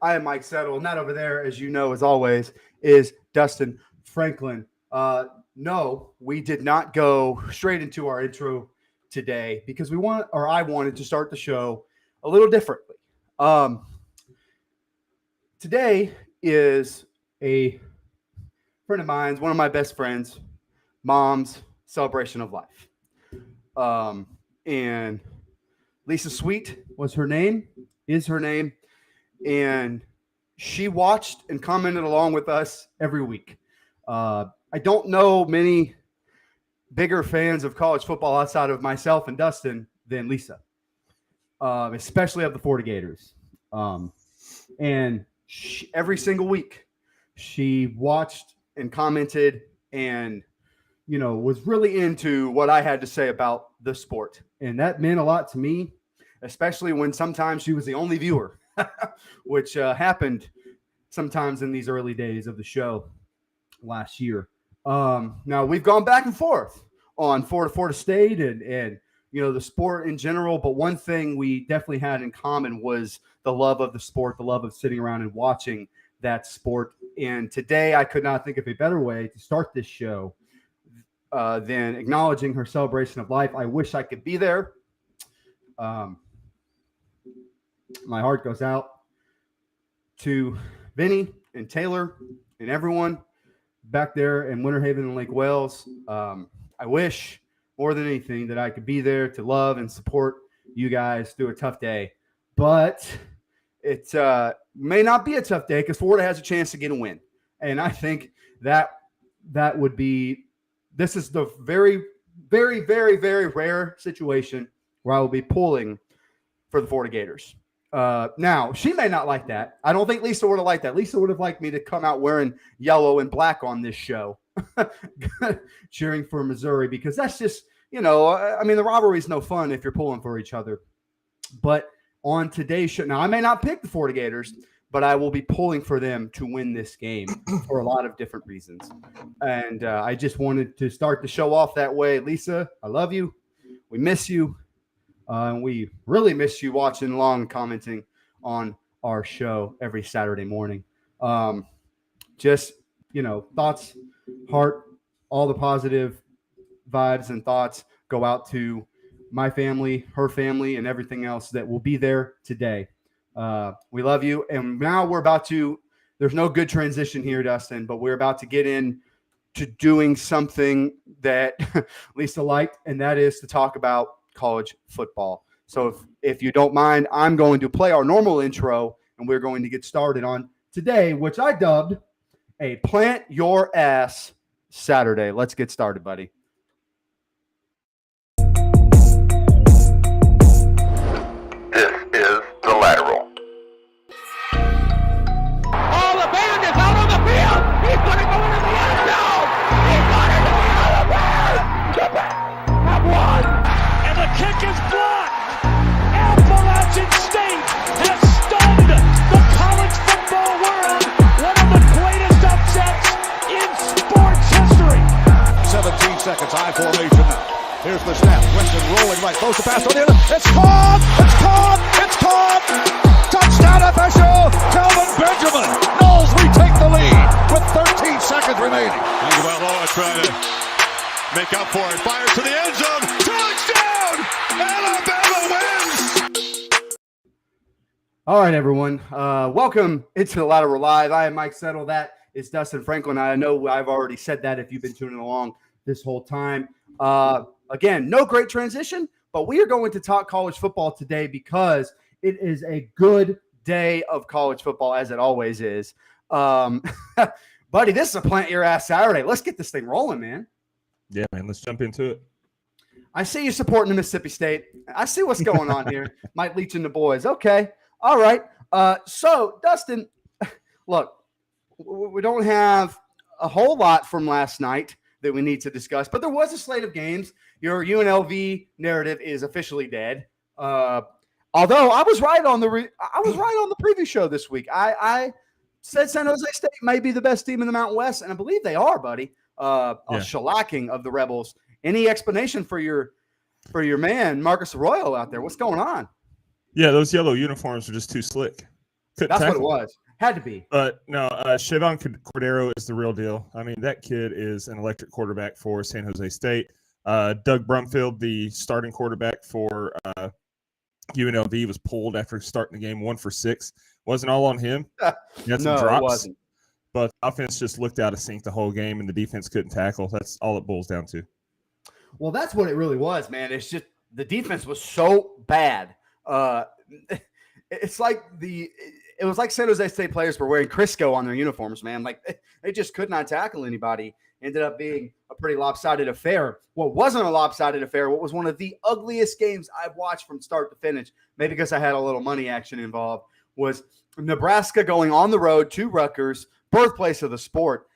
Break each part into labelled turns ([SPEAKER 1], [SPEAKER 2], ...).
[SPEAKER 1] I am Mike Settle, and that over there, as you know, as always, is Dustin Franklin. No, we did not go straight into our intro today because I wanted to start the show a little differently. Um, Today is a friend of mine's, one of my best friends, mom's celebration of life. And Lisa Sweet was her name, is her name, and she watched and commented along with us every week. I don't know many bigger fans of college football outside of myself and Dustin than Lisa, especially of the Florida Gators. And every single week, she watched and commented and, was really into what I had to say about the sport. And that meant a lot to me, especially when sometimes she was the only viewer, which happened sometimes in these early days of the show last year. Now, we've gone back and forth on Florida State and the sport in general. But one thing we definitely had in common was the love of the sport, the love of sitting around and watching that sport. And today I could not think of a better way to start this show than acknowledging her celebration of life. I wish I could be there. My heart goes out to Vinny and Taylor and everyone back there in Winter Haven and Lake Wales. I wish more than anything that I could be there to love and support you guys through a tough day. But it may not be a tough day because Florida has a chance to get a win. And I think that would be – this is the very, very, very, very rare situation where I will be pulling for the Florida Gators. Now, she may not like that. I don't think Lisa would have liked that. Lisa would have liked me to come out wearing yellow and black on this show, cheering for Missouri, because that's just, the rivalry is no fun if you're pulling for each other. But on today's show, now I may not pick the Florida Gators, but I will be pulling for them to win this game for a lot of different reasons. And I just wanted to start the show off that way. Lisa, I love you. We miss you. We really miss you watching along and commenting on our show every Saturday morning. Thoughts, heart, all the positive vibes and thoughts go out to my family, her family, and everything else that will be there today. We love you. And now there's no good transition here, Dustin, but we're about to get in to doing something that Lisa liked, and that is to talk about college football. So if you don't mind, I'm going to play our normal intro, and we're going to get started on today, which I dubbed a Plant Your Ass Saturday. Let's get started, buddy.
[SPEAKER 2] This is The Lateral.
[SPEAKER 3] Oh, the band is out on the field. He's going to go into the end zone. He's going to go into the band. The Bears have won. And the kick is blocked. Appalachian State has stunned the college football world. One of the greatest upsets in sports history.
[SPEAKER 4] 17 seconds, high formation now. Here's the snap. Weston rolling right, close to pass on the end. It's caught! It's caught! It's caught! Touchdown official! Kelvin Benjamin. Knowles retake the lead with 13 seconds remaining.
[SPEAKER 5] Tagovailoa trying to make up for it. Fires to the end zone. Touchdown! Alabama wins!
[SPEAKER 1] All right, everyone. Welcome into the Lateral Live. I am Mike Settle. That is Dustin Franklin. I know I've already said that if you've been tuning along this whole time. Again, no great transition, but we are going to talk college football today because it is a good day of college football, as it always is. Buddy, this is a Plant Your Ass Saturday. Let's get this thing rolling, man.
[SPEAKER 6] Yeah, man, let's jump into it.
[SPEAKER 1] I see you supporting the Mississippi State. I see what's going on here. Mike Leach and the boys. Okay. All right. So, Dustin, look, we don't have a whole lot from last night that we need to discuss, but there was a slate of games. Your UNLV narrative is officially dead. Although I was right on the preview show this week. I said San Jose State may be the best team in the Mountain West, and I believe they are, buddy. A shellacking of the Rebels. Any explanation for your man Marcus Arroyo out there? What's going on?
[SPEAKER 6] Yeah, those yellow uniforms are just too slick. Couldn't
[SPEAKER 1] That's what it
[SPEAKER 6] tackle.
[SPEAKER 1] was. Had to be.
[SPEAKER 6] But no, Chevon Cordero is the real deal. I mean, that kid is an electric quarterback for San Jose State. Doug Brumfield, the starting quarterback for UNLV, was pulled after starting the game 1 for 6. Wasn't all on him. He had some
[SPEAKER 1] No,
[SPEAKER 6] drops,
[SPEAKER 1] it wasn't.
[SPEAKER 6] but offense just looked out of sync the whole game, and the defense couldn't tackle. That's all it boils down to.
[SPEAKER 1] Well, that's what it really was, man. It's just the defense was so bad. It's like it was like San Jose State players were wearing Crisco on their uniforms, man. Like they just could not tackle anybody. Ended up being a pretty lopsided affair. What wasn't a lopsided affair, what was one of the ugliest games I've watched from start to finish, maybe because I had a little money action involved, was Nebraska going on the road to Rutgers, birthplace of the sport.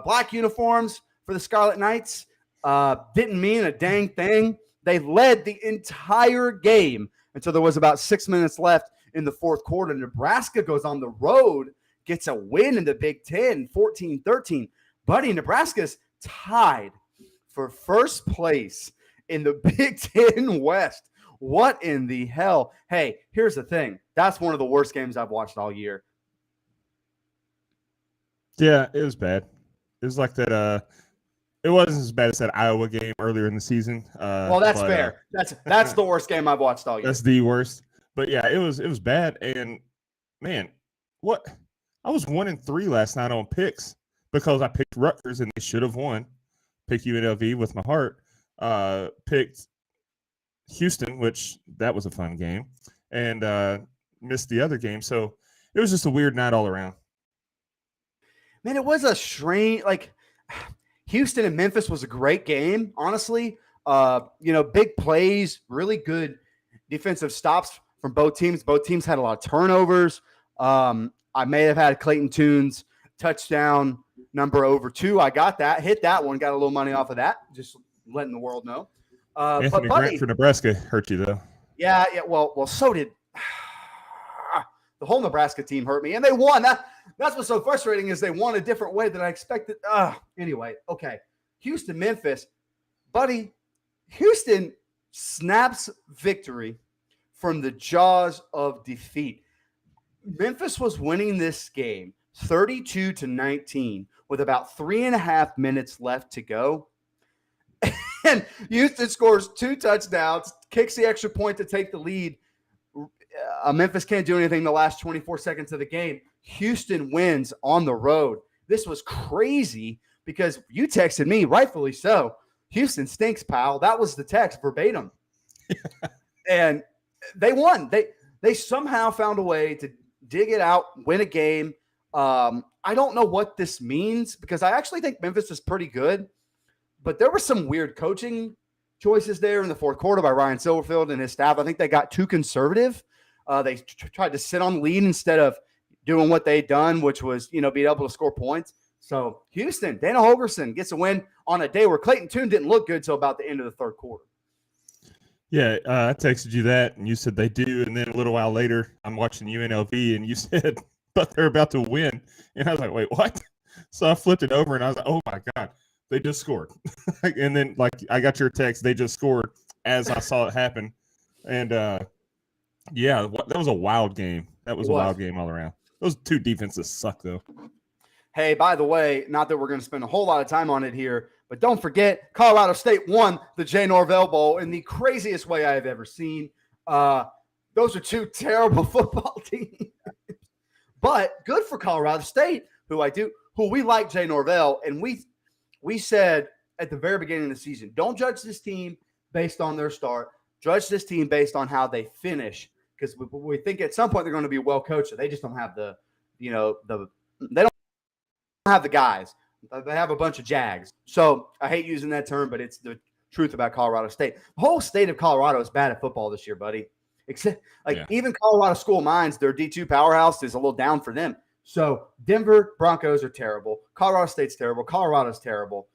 [SPEAKER 1] Black uniforms for the Scarlet Knights didn't mean a dang thing. They led the entire game until there was about 6 minutes left in the fourth quarter. Nebraska goes on the road, gets a win in the Big Ten, 14-13. Buddy, Nebraska's tied for first place in the Big Ten West. What in the hell? Hey, here's the thing. That's one of the worst games I've watched all year.
[SPEAKER 6] Yeah, it was bad. It was like that. It wasn't as bad as that Iowa game earlier in the season.
[SPEAKER 1] Well, that's fair. That's the worst game I've watched all year.
[SPEAKER 6] That's the worst. But yeah, it was bad. And man, what? I was 1-3 last night on picks because I picked Rutgers and they should have won. Picked UNLV with my heart. Picked Houston, which that was a fun game, and missed the other game. So it was just a weird night all around.
[SPEAKER 1] Man, it was a strange, like Houston and Memphis was a great game, honestly. Big plays, really good defensive stops from both teams. Both teams had a lot of turnovers. I may have had Clayton Tune's touchdown number over 2. I got that, hit that one, got a little money off of that, just letting the world know.
[SPEAKER 6] Anthony Grant for Nebraska hurt you, though.
[SPEAKER 1] Yeah. Well, so did the whole Nebraska team hurt me, and they won. That's what's so frustrating is they won a different way than I expected. Anyway, okay. Houston, Memphis. Buddy, Houston snaps victory from the jaws of defeat. Memphis was winning this game 32-19 with about 3.5 minutes left to go. And Houston scores 2 touchdowns, kicks the extra point to take the lead. Memphis can't do anything the last 24 seconds of the game. Houston wins on the road. This was crazy because you texted me, rightfully so. Houston stinks, pal. That was the text verbatim. And they won. They somehow found a way to dig it out, win a game. I don't know what this means because I actually think Memphis is pretty good. But there were some weird coaching choices there in the fourth quarter by Ryan Silverfield and his staff. I think they got too conservative. They tried to sit on the lead instead of doing what they'd done, which was, be able to score points. So Houston, Dana Holgorsen gets a win on a day where Clayton Tune didn't look good until about the end of the third quarter.
[SPEAKER 6] Yeah, I texted you that, and you said they do. And then a little while later, I'm watching UNLV, and you said, but they're about to win. And I was like, wait, what? So I flipped it over, and I was like, oh, my God. They just scored. And then, I got your text. They just scored as I saw it happen. And, yeah, that was a wild game. That was a wild game all around. Those 2 defenses suck, though.
[SPEAKER 1] Hey, by the way, not that we're going to spend a whole lot of time on it here, but don't forget, Colorado State won the Jay Norvell Bowl in the craziest way I have ever seen. Those are 2 terrible football teams. But good for Colorado State, who we like Jay Norvell, and we said at the very beginning of the season, don't judge this team based on their start. Judge this team based on how they finish, because we think at some point they're going to be well coached. They just don't have they don't have the guys. They have a bunch of Jags. So I hate using that term, but it's the truth about Colorado State. The whole state of Colorado is bad at football this year, buddy. Except even Colorado School of Mines, their D2 powerhouse is a little down for them. So Denver Broncos are terrible. Colorado State's terrible. Colorado's terrible.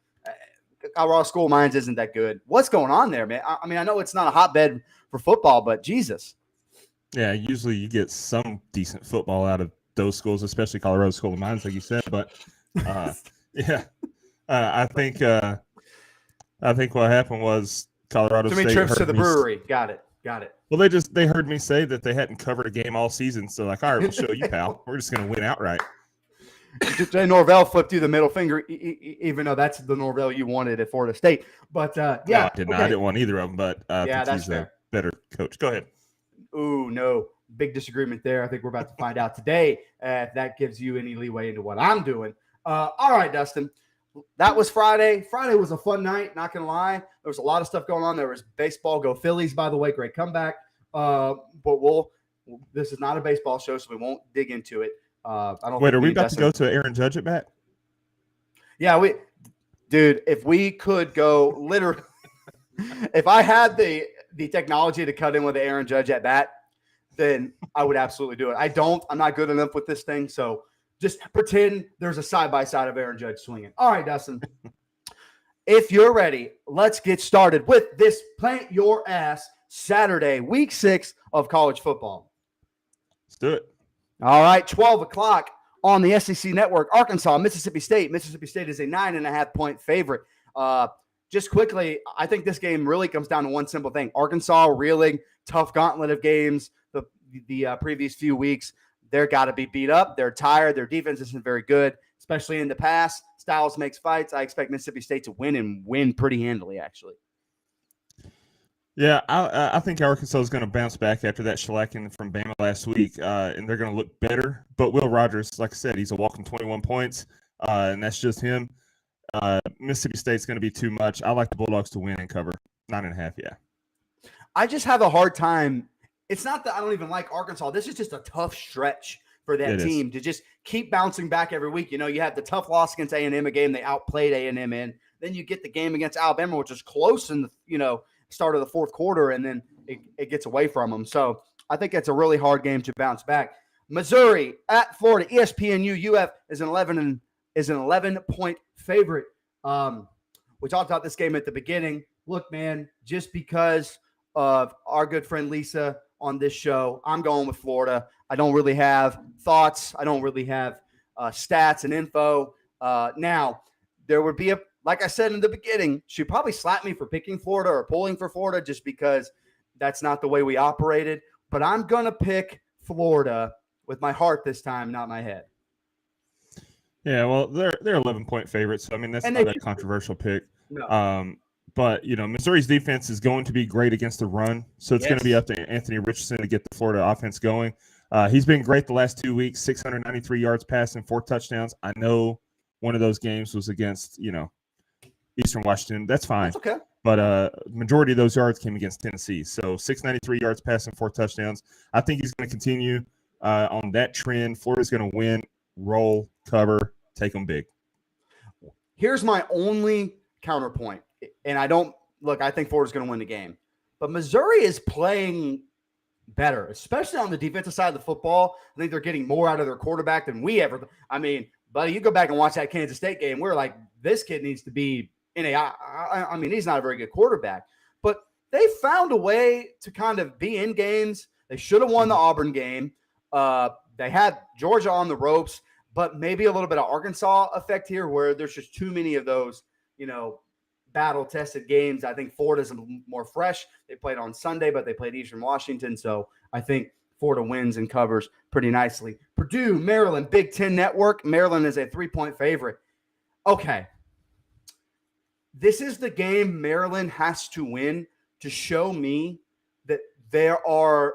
[SPEAKER 1] Colorado School of Mines isn't that good. What's going on there, man? I mean, I know it's not a hotbed for football, but Jesus.
[SPEAKER 6] Yeah, usually you get some decent football out of those schools, especially Colorado School of Mines, like you said. But yeah, I think what happened was Colorado
[SPEAKER 1] Too many
[SPEAKER 6] State
[SPEAKER 1] trips
[SPEAKER 6] hurt
[SPEAKER 1] to the
[SPEAKER 6] me.
[SPEAKER 1] brewery. Got it. Got it.
[SPEAKER 6] Well, they heard me say that they hadn't covered a game all season, so like, all right, we'll show you, pal. We're just gonna win outright.
[SPEAKER 1] Jay Norvell flipped you the middle finger, even though that's the Norvell you wanted at Florida State. But
[SPEAKER 6] No,
[SPEAKER 1] yeah,
[SPEAKER 6] I didn't want either of them, but I
[SPEAKER 1] Yeah,
[SPEAKER 6] think
[SPEAKER 1] that's
[SPEAKER 6] he's
[SPEAKER 1] fair.
[SPEAKER 6] a better coach. Go ahead.
[SPEAKER 1] Ooh, no. Big disagreement there. I think we're about to find out today if that gives you any leeway into what I'm doing. All right, Dustin. That was Friday. Friday was a fun night, not going to lie. There was a lot of stuff going on. There was baseball. Go Phillies, by the way. Great comeback. But this is not a baseball show, so we won't dig into it. I don't
[SPEAKER 6] Wait,
[SPEAKER 1] think
[SPEAKER 6] are we
[SPEAKER 1] me and
[SPEAKER 6] about
[SPEAKER 1] Dustin-
[SPEAKER 6] to go to Aaron Judge at bat?
[SPEAKER 1] Yeah, dude, if we could go literally, if I had the technology to cut in with the Aaron Judge at bat, then I would absolutely do it. I'm not good enough with this thing. So just pretend there's a side-by-side of Aaron Judge swinging. All right, Dustin, if you're ready, let's get started with this Plant Your Ass Saturday, week 6 of college football.
[SPEAKER 6] Let's do it.
[SPEAKER 1] All right, 12 o'clock on the SEC Network, Arkansas, Mississippi State. Mississippi State is a 9.5-point favorite. Just quickly, I think this game really comes down to one simple thing. Arkansas reeling, tough gauntlet of games the previous few weeks. They're got to be beat up. They're tired. Their defense isn't very good, especially in the pass. Styles makes fights. I expect Mississippi State to win and win pretty handily, actually.
[SPEAKER 6] Yeah, I think Arkansas is going to bounce back after that shellacking from Bama last week, and they're going to look better. But Will Rogers, like I said, he's a walking 21 points, and that's just him. Mississippi State's going to be too much. I like the Bulldogs to win and cover 9.5. Yeah.
[SPEAKER 1] I just have a hard time. It's not that I don't even like Arkansas. This is just a tough stretch for that team to just keep bouncing back every week. You know, you have the tough loss against A&M, a game they outplayed A&M in. Then you get the game against Alabama, which is close in the start of the fourth quarter, and then it gets away from them. So I think it's a really hard game to bounce back. Missouri at Florida, ESPNU UF is an 11-point favorite. We talked about this game at the beginning. Look, man, just because of our good friend Lisa on this show, I'm going with Florida. I don't really have thoughts. I don't really have stats and info. Now, there would be like I said in the beginning, she'd probably slap me for picking Florida or pulling for Florida just because that's not the way we operated. But I'm going to pick Florida with my heart this time, not my head.
[SPEAKER 6] Yeah, well, they're 11-point favorites. So, I mean, that's not a controversial pick.
[SPEAKER 1] No.
[SPEAKER 6] But, Missouri's defense is going to be great against the run. So it's going to be up to Anthony Richardson to get the Florida offense going. He's been great the last 2 weeks, 693 yards passing, 4 touchdowns. I know one of those games was against, Eastern Washington. That's fine.
[SPEAKER 1] That's okay.
[SPEAKER 6] But majority of those yards came against Tennessee. So 693 yards passing, 4 touchdowns. I think he's going to continue on that trend. Florida's going to win, roll, cover, take them big.
[SPEAKER 1] Here's my only counterpoint. And I think Florida's going to win the game. But Missouri is playing better, especially on the defensive side of the football. I think they're getting more out of their quarterback than we ever. I mean, buddy, you go back and watch that Kansas State game. We're like, this kid needs to be in a. I mean, he's not a very good quarterback, but they found a way to kind of be in games. They should have won the Auburn game. They had Georgia on the ropes, but maybe a little bit of Arkansas effect here, where there's just too many of those, battle-tested games. I think Florida's more fresh. They played on Sunday, but they played Eastern Washington, so I think Florida wins and covers pretty nicely. Purdue, Maryland, Big Ten Network. Maryland is a 3-point favorite. Okay. This is the game Maryland has to win to show me that they are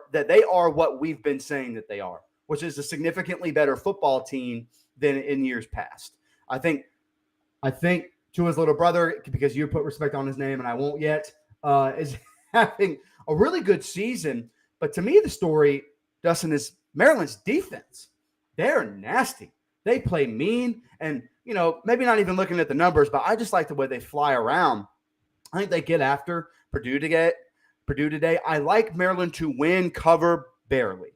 [SPEAKER 1] what we've been saying that they are, which is a significantly better football team than in years past. I think Tua's little brother, because you put respect on his name and I won't yet, is having a really good season. But to me, the story, Dustin, is Maryland's defense. They're nasty. They play mean. And, maybe not even looking at the numbers, but I just like the way they fly around. I think they get after Purdue today. I like Maryland to win, cover barely.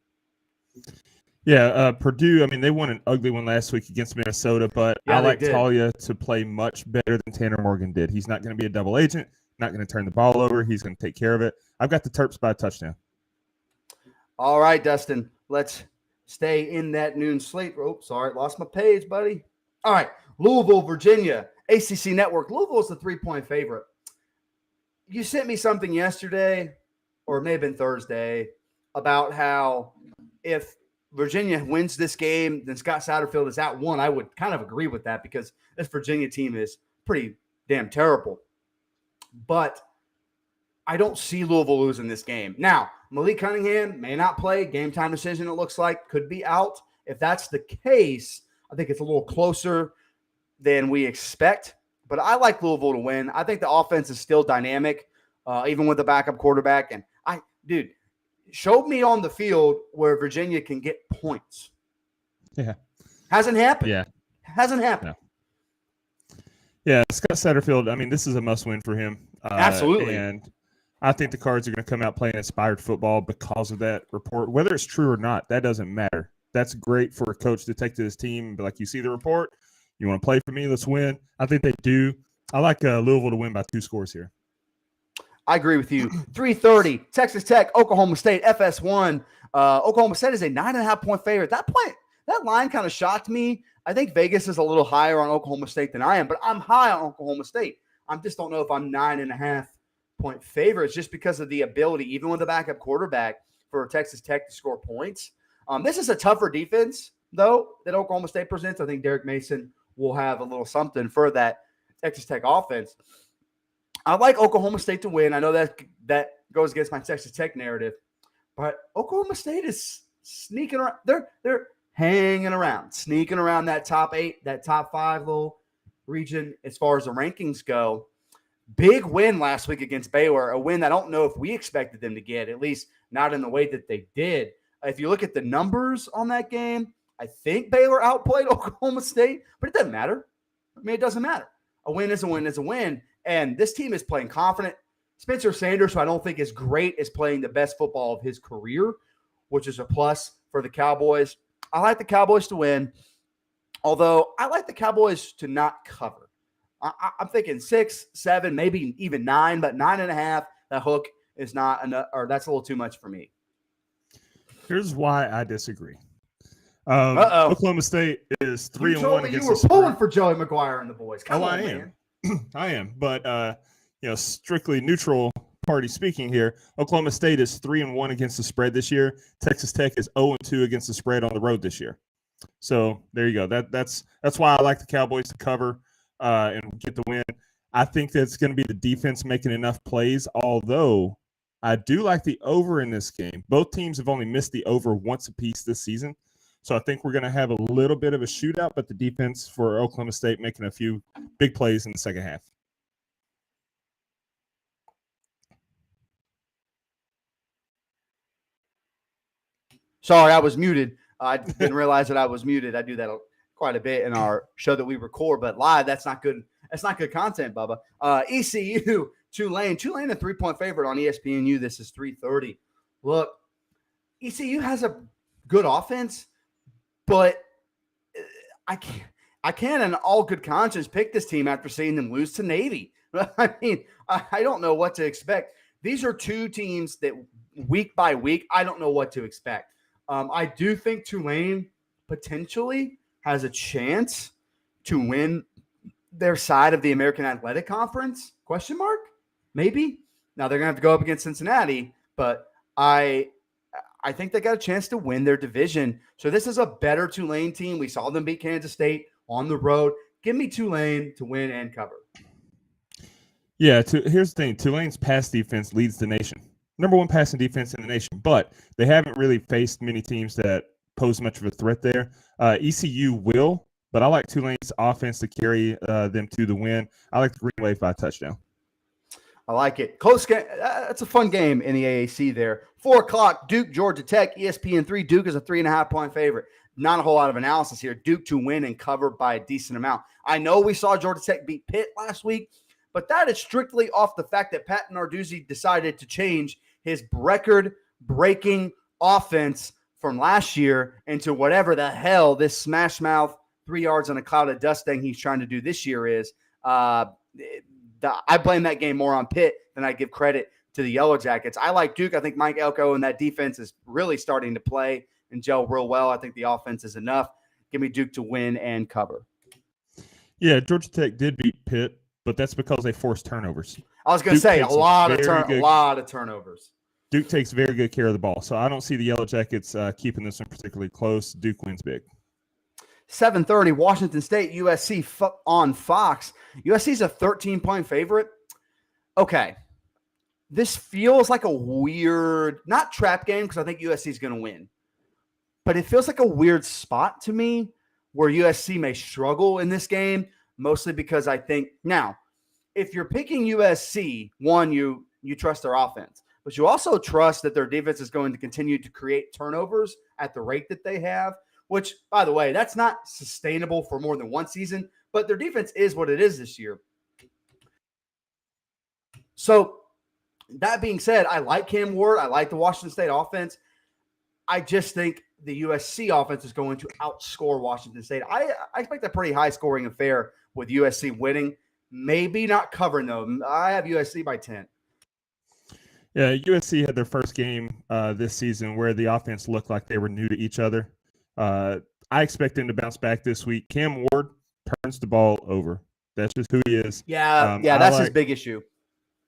[SPEAKER 6] Yeah, Purdue, I mean, they won an ugly one last week against Minnesota, but
[SPEAKER 1] Yeah,
[SPEAKER 6] I like
[SPEAKER 1] did.
[SPEAKER 6] Talia to play much better than Tanner Morgan did. He's not going to be a double agent, not going to turn the ball over. He's going to take care of it. I've got the Terps by a touchdown.
[SPEAKER 1] All right, Dustin, let's stay in that noon slate. Oh, sorry, lost my page, buddy. All right, Louisville, Virginia, ACC Network. Louisville is the 3-point favorite. You sent me something yesterday, or it may have been Thursday, about how if Virginia wins this game, then Scott Satterfield is at 1. I would kind of agree with that because this Virginia team is pretty damn terrible. But I don't see Louisville losing this game. Now, Malik Cunningham may not play. Game time decision, it looks like, could be out. If that's the case, I think it's a little closer than we expect. But I like Louisville to win. I think the offense is still dynamic, even with the backup quarterback. And dude, show me on the field where Virginia can get points.
[SPEAKER 6] Yeah.
[SPEAKER 1] Hasn't happened.
[SPEAKER 6] Yeah.
[SPEAKER 1] Hasn't happened.
[SPEAKER 6] No. Yeah, Scott Satterfield, I mean, this is a must-win for him.
[SPEAKER 1] Absolutely.
[SPEAKER 6] And I think the Cards are going to come out playing inspired football because of that report. Whether it's true or not, that doesn't matter. That's great for a coach to take to his team and be like, you see the report? You want to play for me? Let's win. I think they do. I like Louisville to win by 2 scores here.
[SPEAKER 1] I agree with you. 3:30, Texas Tech, Oklahoma State, FS1. Oklahoma State is a 9.5-point favorite. That line kind of shocked me. I think Vegas is a little higher on Oklahoma State than I am, but I'm high on Oklahoma State. I just don't know if I'm 9.5-point favorites just because of the ability, even with the backup quarterback, for Texas Tech to score points. This is a tougher defense, though, that Oklahoma State presents. I think Derek Mason will have a little something for that Texas Tech offense. I like Oklahoma State to win. I know that goes against my Texas Tech narrative, but Oklahoma State is sneaking around. They're hanging around, sneaking around that top 8, that top 5 little region as far as the rankings go. Big win last week against Baylor, a win I don't know if we expected them to get, at least not in the way that they did. If you look at the numbers on that game, I think Baylor outplayed Oklahoma State, but it doesn't matter. I mean, it doesn't matter. A win is a win is a win. And this team is playing confident. Spencer Sanders, who I don't think is great, is playing the best football of his career, which is a plus for the Cowboys. I like the Cowboys to win, although I like the Cowboys to not cover. I'm thinking 6, 7, maybe even 9, but 9.5, that hook is not enough, or that's a little too much for me.
[SPEAKER 6] Here's why I disagree. Oklahoma State is 3-1 against
[SPEAKER 1] you were pulling for Joey McGuire and the boys. Come on,
[SPEAKER 6] I
[SPEAKER 1] man.
[SPEAKER 6] am. I am, but strictly neutral party speaking here. Oklahoma State is 3-1 against the spread this year. Texas Tech is 0-2 against the spread on the road this year. So there you go. That's why I like the Cowboys to cover and get the win. I think that's going to be the defense making enough plays. Although I do like the over in this game. Both teams have only missed the over once apiece this season. So I think we're going to have a little bit of a shootout, but the defense for Oklahoma State making a few big plays in the second half.
[SPEAKER 1] Sorry, I was muted. I didn't realize that I was muted. I do that quite a bit in our show that we record, but live, that's not good. That's not good content, Bubba. ECU, Tulane. Tulane, a 3-point favorite on ESPNU. This is 3:30. Look, ECU has a good offense, but I can't in all good conscience pick this team after seeing them lose to Navy. I mean, I don't know what to expect. These are two teams that week by week, I don't know what to expect. I do think Tulane potentially has a chance to win their side of the American Athletic Conference? Question mark? Maybe. Now they're going to have to go up against Cincinnati, but I think they got a chance to win their division. So this is a better Tulane team. We saw them beat Kansas State on the road. Give me Tulane to win and cover.
[SPEAKER 6] Yeah, here's the thing. Tulane's pass defense leads the nation. Number 1 passing defense in the nation, but they haven't really faced many teams that pose much of a threat there. ECU will, but I like Tulane's offense to carry them to the win. I like the Green Wave by a touchdown.
[SPEAKER 1] I like it. Close game. That's a fun game in the AAC there. 4 o'clock, Duke, Georgia Tech, ESPN3. Duke is a 3.5-point favorite. Not a whole lot of analysis here. Duke to win and cover by a decent amount. I know we saw Georgia Tech beat Pitt last week, but that is strictly off the fact that Pat Narduzzi decided to change his record-breaking offense from last year into whatever the hell this smash mouth 3 yards on a cloud of dust thing he's trying to do this year is. I blame that game more on Pitt than I give credit to the Yellow Jackets. I like Duke. I think Mike Elko and that defense is really starting to play and gel real well. I think the offense is enough. Give me Duke to win and cover.
[SPEAKER 6] Yeah, Georgia Tech did beat Pitt, but that's because they forced turnovers.
[SPEAKER 1] I was going to say a lot of turnovers.
[SPEAKER 6] Duke takes very good care of the ball. So I don't see the Yellow Jackets keeping this one particularly close. Duke wins big.
[SPEAKER 1] 7:30, Washington State, USC on Fox. USC's a 13-point favorite. Okay. This feels like a weird, not trap game because I think USC is going to win, but it feels like a weird spot to me where USC may struggle in this game, mostly because I think now, if you're picking USC, one, you trust their offense, but you also trust that their defense is going to continue to create turnovers at the rate that they have, which, by the way, that's not sustainable for more than one season, but their defense is what it is this year. So, that being said, I like Cam Ward. I like the Washington State offense. I just think the USC offense is going to outscore Washington State. I expect a pretty high-scoring affair with USC winning. Maybe not covering, though. I have USC by 10.
[SPEAKER 6] Yeah, USC had their first game this season where the offense looked like they were new to each other. I expect them to bounce back this week. Cam Ward turns the ball over. That's just who he is.
[SPEAKER 1] Yeah, that's his big issue.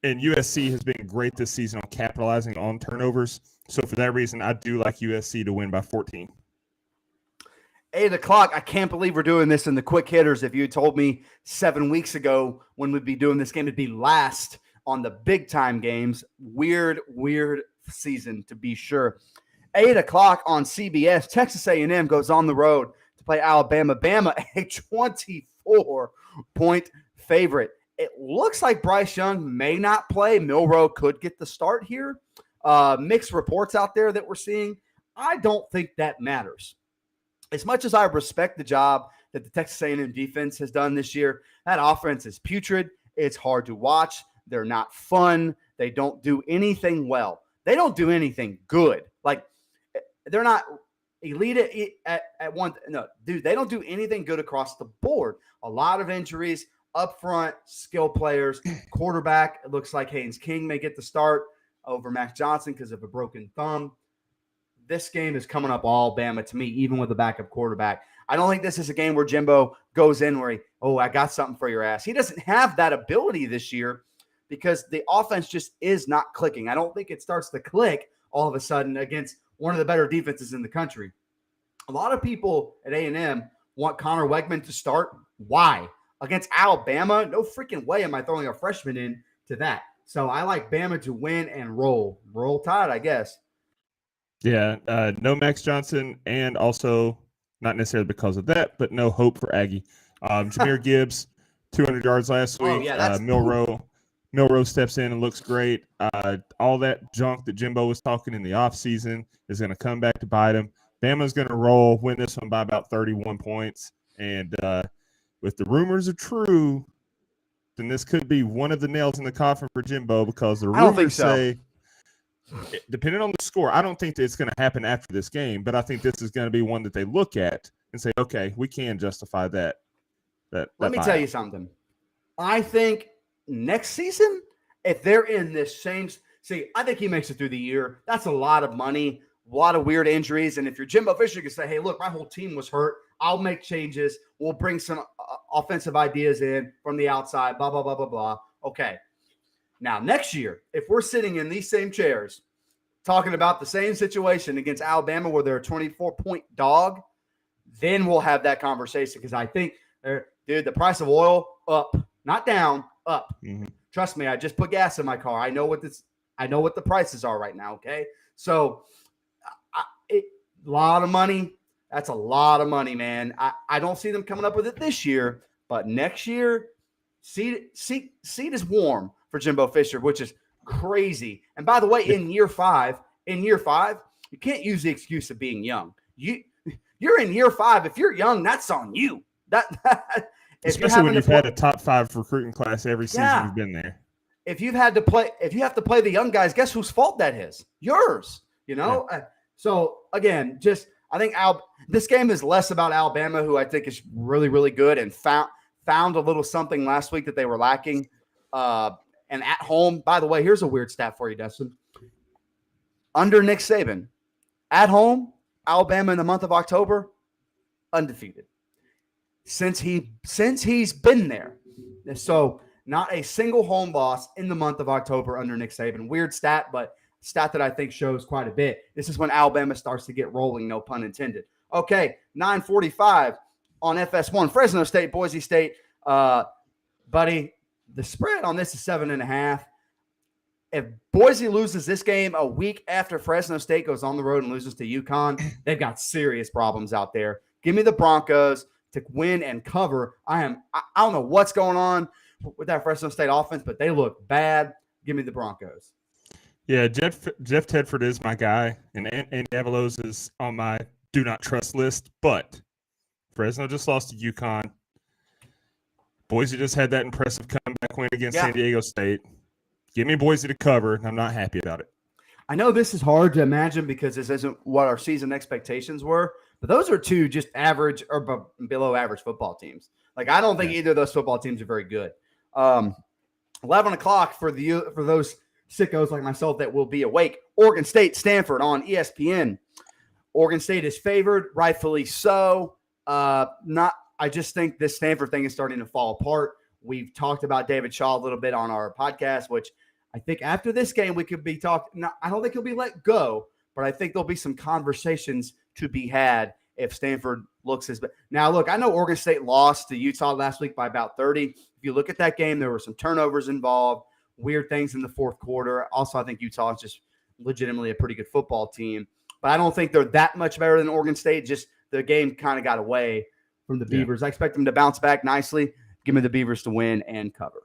[SPEAKER 6] And USC has been great this season on capitalizing on turnovers. So for that reason, I do like USC to win by 14.
[SPEAKER 1] 8 o'clock. I can't believe we're doing this in the quick hitters. If you had told me 7 weeks ago when we'd be doing this game, it'd be last on the big time games. Weird season to be sure. 8 o'clock on CBS. Texas A&M goes on the road to play Alabama. Bama, a 24-point favorite. It looks like Bryce Young may not play. Milroe could get the start here. Mixed reports out there that we're seeing. I don't think that matters. As much as I respect the job that the Texas A&M defense has done this year, that offense is putrid. It's hard to watch. They're not fun. They don't do anything well. They don't do anything good. Like, they're not elite at one. No, dude, they don't do anything good across the board. A lot of injuries. Up front, skill players, quarterback. It looks like Haynes King may get the start over Max Johnson because of a broken thumb. This game is coming up all Bama to me, even with a backup quarterback. I don't think this is a game where Jimbo goes in where I got something for your ass. He doesn't have that ability this year because the offense just is not clicking. I don't think it starts to click all of a sudden against one of the better defenses in the country. A lot of people at A&M want Connor Wegman to start. Why? Against Alabama, no freaking way am I throwing a freshman in to that. So I like Bama to win and roll. Roll Tide, I guess.
[SPEAKER 6] Yeah, no Max Johnson, and also not necessarily because of that, but no hope for Aggie. Jahmyr Gibbs, 200 yards last week.
[SPEAKER 1] Oh, yeah, that's
[SPEAKER 6] Milroe steps in and looks great. All that junk that Jimbo was talking in the offseason is going to come back to bite him. Bama's going to roll, win this one by about 31 points. And if the rumors are true, then this could be one of the nails in the coffin for Jimbo because the rumors say, depending on the score, I don't think that it's going to happen after this game, but I think this is going to be one that they look at and say, okay, we can justify that.
[SPEAKER 1] Let me tell you something. I think next season, if they're in this same – I think he makes it through the year. That's a lot of money, a lot of weird injuries. And if you're Jimbo Fisher, you can say, hey, look, my whole team was hurt. I'll make changes. We'll bring some offensive ideas in from the outside, blah, blah, blah, blah, blah. Okay. Now, next year, if we're sitting in these same chairs talking about the same situation against Alabama where they're a 24-point dog, then we'll have that conversation because I think, dude, the price of oil up, not down, up.
[SPEAKER 6] Mm-hmm.
[SPEAKER 1] Trust me, I just put gas in my car. I know what the prices are right now, okay? So, a lot of money. That's a lot of money, man. I don't see them coming up with it this year, but next year, seat is warm for Jimbo Fisher, which is crazy. And by the way, in year five, you can't use the excuse of being young. You're in year 5. If you're young, that's on you.
[SPEAKER 6] Especially when you've had a top 5 recruiting class every season you've been there.
[SPEAKER 1] If you have to play the young guys, guess whose fault that is? Yours. You know. Yeah. So again, I think this game is less about Alabama, who I think is really, really good and found a little something last week that they were lacking. And at home, by the way, here's a weird stat for you, Dustin. Under Nick Saban, at home, Alabama in the month of October, undefeated. Since he's been there. So not a single home loss in the month of October under Nick Saban. Weird stat, but stat that I think shows quite a bit. This is when Alabama starts to get rolling, no pun intended. Okay, 9:45 on FS1, Fresno State, Boise State. Buddy, the spread on this is 7.5. If Boise loses this game a week after Fresno State goes on the road and loses to UConn, they've got serious problems out there. Give me the Broncos to win and cover. I don't know what's going on with that Fresno State offense, but they look bad. Give me the Broncos.
[SPEAKER 6] Yeah, Jeff Tedford is my guy, and Andy Avalos is on my do not trust list, but Fresno just lost to UConn. Boise just had that impressive comeback win against San Diego State. Give me Boise to cover, and I'm not happy about it.
[SPEAKER 1] I know this is hard to imagine because this isn't what our season expectations were, but those are two just average or below average football teams. Like, I don't think either of those football teams are very good. 11 o'clock for those sickos like myself that will be awake. Oregon State, Stanford on ESPN. Oregon State is favored, rightfully so. I just think this Stanford thing is starting to fall apart. We've talked about David Shaw a little bit on our podcast, which I think after this game we could be talking. I don't think he'll be let go, but I think there'll be some conversations to be had if Stanford looks as bad. Now, look, I know Oregon State lost to Utah last week by about 30. If you look at that game, there were some turnovers involved, weird things in the fourth quarter. Also, I think Utah is just legitimately a pretty good football team, but I don't think they're that much better than Oregon State. Just the game kind of got away from the Beavers. I expect them to bounce back nicely. Give me the Beavers to win and cover.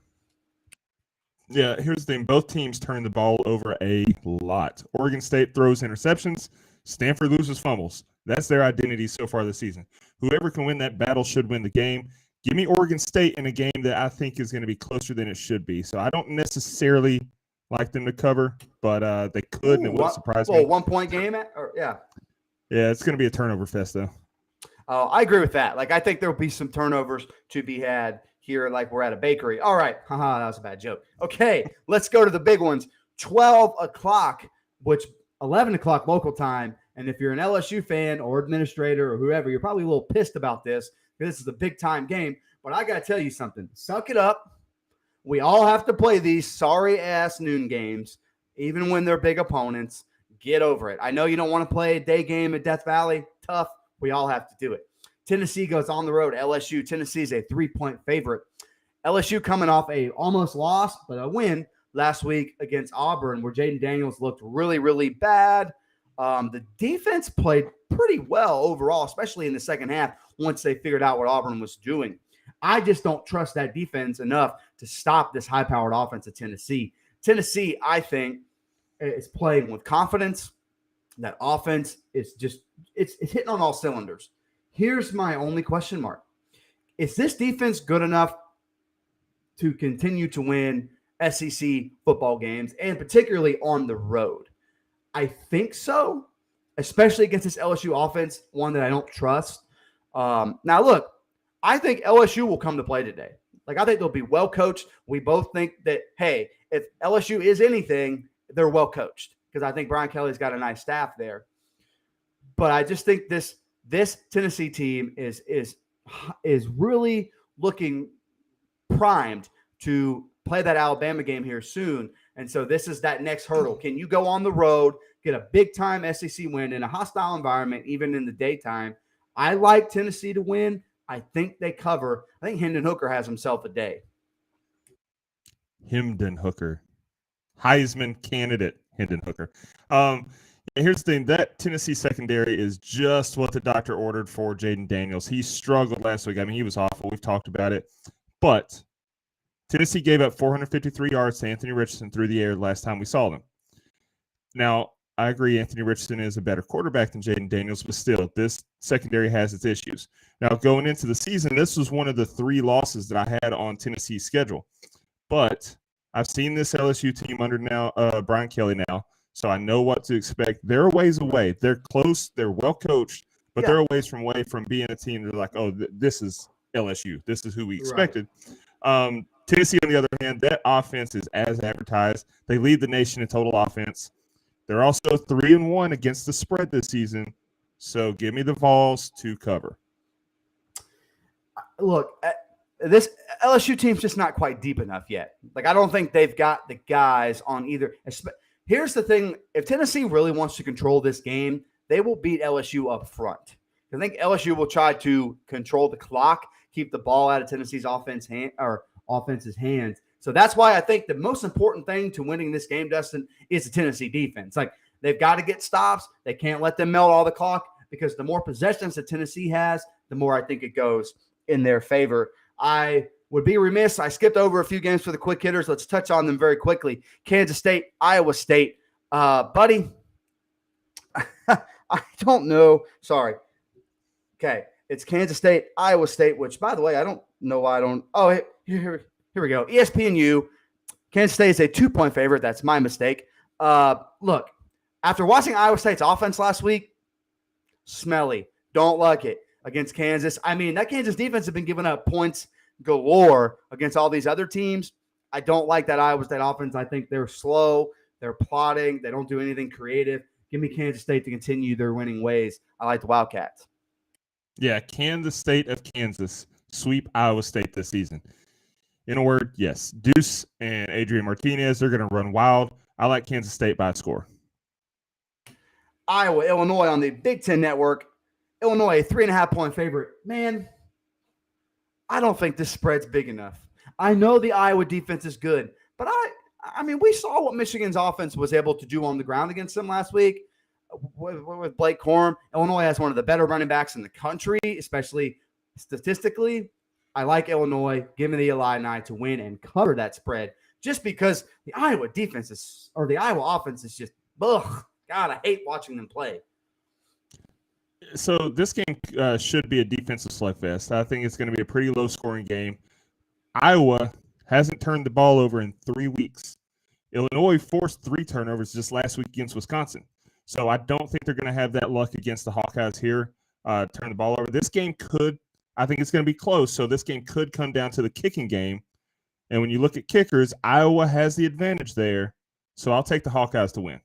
[SPEAKER 6] Yeah, here's the thing. Both teams turn the ball over a lot. Oregon State throws interceptions. Stanford loses fumbles. That's their identity so far this season. Whoever can win that battle should win the game. Give me Oregon State in a game that I think is going to be closer than it should be. So I don't necessarily like them to cover, but they could, and it wouldn't surprise me.
[SPEAKER 1] 1-point game? Yeah,
[SPEAKER 6] it's going to be a turnover fest, though.
[SPEAKER 1] I agree with that. Like, I think there will be some turnovers to be had here, like we're at a bakery. All right. Haha, that was a bad joke. Okay, let's go to the big ones. 12 o'clock, which 11 o'clock local time. And if you're an LSU fan or administrator or whoever, you're probably a little pissed about this because this is a big-time game. But I got to tell you something. Suck it up. We all have to play these sorry-ass noon games, even when they're big opponents. Get over it. I know you don't want to play a day game at Death Valley. Tough. We all have to do it. Tennessee goes on the road. LSU. Tennessee is a 3-point favorite. LSU coming off a almost loss, but a win last week against Auburn, where Jaden Daniels looked really, really bad. The defense played pretty well overall, especially in the second half once they figured out what Auburn was doing. I just don't trust that defense enough to stop this high-powered offense of Tennessee. Tennessee, I think, is playing with confidence. That offense is just it's hitting on all cylinders. Here's my only question mark. Is this defense good enough to continue to win SEC football games, and particularly on the road? I think so, especially against this LSU offense, one that I don't trust. Now, look, I think LSU will come to play today. Like, I think they'll be well coached. We both think that, hey, if LSU is anything, they're well coached, because I think Brian Kelly's got a nice staff there. But I just think this Tennessee team is really looking primed to play that Alabama game here soon. And so this is that next hurdle. Can you go on the road, get a big-time SEC win in a hostile environment, even in the daytime? I like Tennessee to win. I think they cover. I think Hendon Hooker has himself a day.
[SPEAKER 6] Hendon Hooker. Heisman candidate, Hendon Hooker. Here's the thing. That Tennessee secondary is just what the doctor ordered for Jaden Daniels. He struggled last week. I mean, he was awful. We've talked about it. But Tennessee gave up 453 yards to Anthony Richardson through the air last time we saw them. Now, I agree Anthony Richardson is a better quarterback than Jaden Daniels, but still, this secondary has its issues. Now, going into the season, this was one of the 3 losses that I had on Tennessee's schedule. But I've seen this LSU team under now Brian Kelly now, so I know what to expect. They're a ways away. They're close. They're well coached, but they're a ways away from being a team that's like, oh, this is LSU. This is who we expected. Right. Tennessee, on the other hand, that offense is as advertised. They lead the nation in total offense. They're also 3-1 against the spread this season. So give me the Vols to cover.
[SPEAKER 1] Look, this LSU team's just not quite deep enough yet. Like, I don't think they've got the guys on either. Here's the thing. If Tennessee really wants to control this game, they will beat LSU up front. I think LSU will try to control the clock, keep the ball out of Tennessee's offense's hands. So that's why I think the most important thing to winning this game, Dustin, is the Tennessee defense. Like, they've got to get stops. They can't let them melt all the clock, because the more possessions that Tennessee has, the more I think it goes in their favor. I would be remiss. I skipped over a few games for the quick hitters. Let's touch on them very quickly. Kansas State, Iowa State. Buddy, I don't know. Sorry. Okay. It's Kansas State, Iowa State, which, by the way, I don't know why I don't. Oh, here we go. ESPNU. Kansas State is a 2-point favorite. That's my mistake. Look, after watching Iowa State's offense last week, smelly. Don't like it against Kansas. I mean, that Kansas defense has been giving up points galore against all these other teams. I don't like that Iowa State offense. I think they're slow. They're plotting. They don't do anything creative. Give me Kansas State to continue their winning ways. I like the Wildcats.
[SPEAKER 6] Yeah, Kansas State of Kansas sweep Iowa State this season. In a word, yes. Deuce and Adrian Martinez, they're going to run wild. I like Kansas State by a score.
[SPEAKER 1] Iowa, Illinois on the Big Ten Network. Illinois, a 3.5-point favorite. Man, I don't think this spread's big enough. I know the Iowa defense is good, but I mean, we saw what Michigan's offense was able to do on the ground against them last week with Blake Corum. Illinois has one of the better running backs in the country, especially statistically. I like Illinois. Give me the Illini to win and cover that spread, just because the Iowa defense the Iowa offense is just, ugh. God, I hate watching them play.
[SPEAKER 6] So this game should be a defensive slugfest. I think it's going to be a pretty low-scoring game. Iowa hasn't turned the ball over in 3 weeks. Illinois forced 3 turnovers just last week against Wisconsin. So I don't think they're going to have that luck against the Hawkeyes here, turn the ball over. This game I think it's going to be close, so this game could come down to the kicking game. And when you look at kickers, Iowa has the advantage there. So I'll take the Hawkeyes to win.